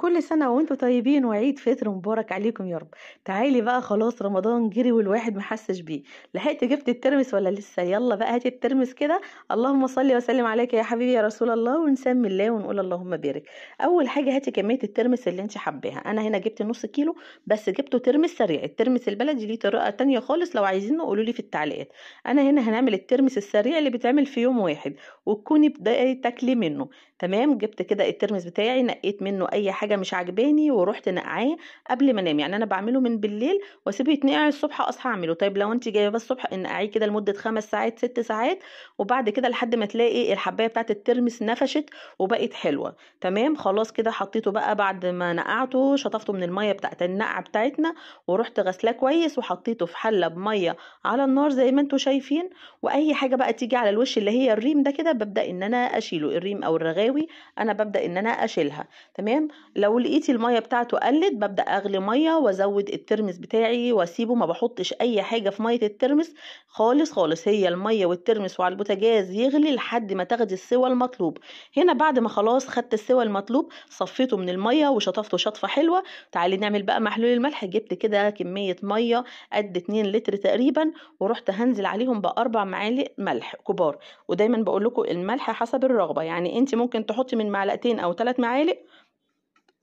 كل سنة وانتم طيبين وعيد فطر مبارك عليكم يا رب. تعالي بقى، خلاص رمضان جري والواحد محسش بيه. لحقت جبت الترمس ولا لسه؟ يلا بقى هاتي الترمس كده. اللهم صل وسلم عليك يا حبيبي يا رسول الله، ونسمي الله ونقول اللهم بارك. اول حاجة هاتي كمية الترمس اللي انت حباها. انا هنا جبت نص كيلو، بس جبته ترمس سريع. الترمس البلدي ليه طريقة تانية خالص، لو عايزينه قولوا لي في التعليقات. انا هنا هنعمل الترمس السريع اللي بيتعمل في يوم واحد وتكوني بداية تاكلي منه. تمام، جبت كده الترمس بتاعي، نقيت منه اي حاجه مش عاجباني ورحت نقعاه قبل ما انام. يعني انا بعمله من بالليل واسيبه يتنقع الصبح اصحى اعمله. طيب لو انت جايبه الصبح نقعيه كده لمده 5 ساعات 6 ساعات، وبعد كده لحد ما تلاقي الحبايه بتاعت الترمس نفشت وبقت حلوه. تمام، خلاص كده حطيته بقى بعد ما نقعته، شطفته من الميه بتاعت النقعه بتاعتنا، ورحت غسلاه كويس وحطيته في حله بميه على النار زي ما انتم شايفين. واي حاجه بقى تيجي على الوش اللي هي الريم ده كده ببدا ان انا اشيله، الريم او الرغاوي انا ببدا ان انا اشيلها. تمام، لو لقيتي الميه بتاعته قلت ببدا اغلي ميه وازود الترمس بتاعي واسيبه، ما بحطش اي حاجه في ميه الترمس خالص خالص. هي الميه والترمس وعلى البوتاجاز يغلي لحد ما تاخدي السوى المطلوب. هنا بعد ما خلاص خدت السوى المطلوب صفيته من الميه وشطفته شطفه حلوه. تعالي نعمل بقى محلول الملح. جبت كده كميه ميه قد 2 لتر تقريبا، ورحت هنزل عليهم باربع معالق ملح كبار. ودايما بقول لكم الملح حسب الرغبه، يعني انت ممكن تحطي من معلقتين او 3 معالق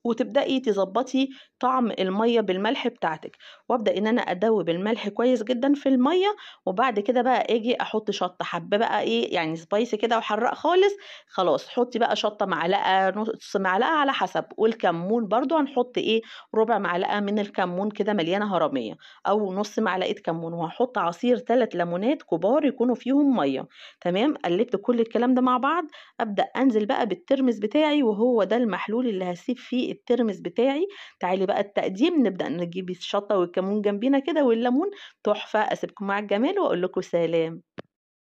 وتبدأي تظبطي طعم المية بالملح بتاعتك. وابدأ ان انا ادوب الملح كويس جدا في المية. وبعد كده بقى اجي احط شطة، حبة بقى ايه يعني سبايسي كده وحراق خالص، خلاص حطي بقى شطة معلقة نص معلقة على حسب. والكمون برضو هنحط ايه، ربع معلقة من الكمون كده مليانة هرمية، او نص معلقة كمون. وهحط عصير 3 ليمونات كبار يكونوا فيهم مية. تمام، قلبت كل الكلام ده مع بعض. ابدأ انزل بقى بالترمس بتاعي، وهو ده المحلول اللي هسيب فيه الترمس بتاعي. تعالي بقى التقديم، نبدأ نجيب الشطة والكمون جنبينا كده والليمون. تحفة. اسيبكم مع الجمال واقول لكم سلام.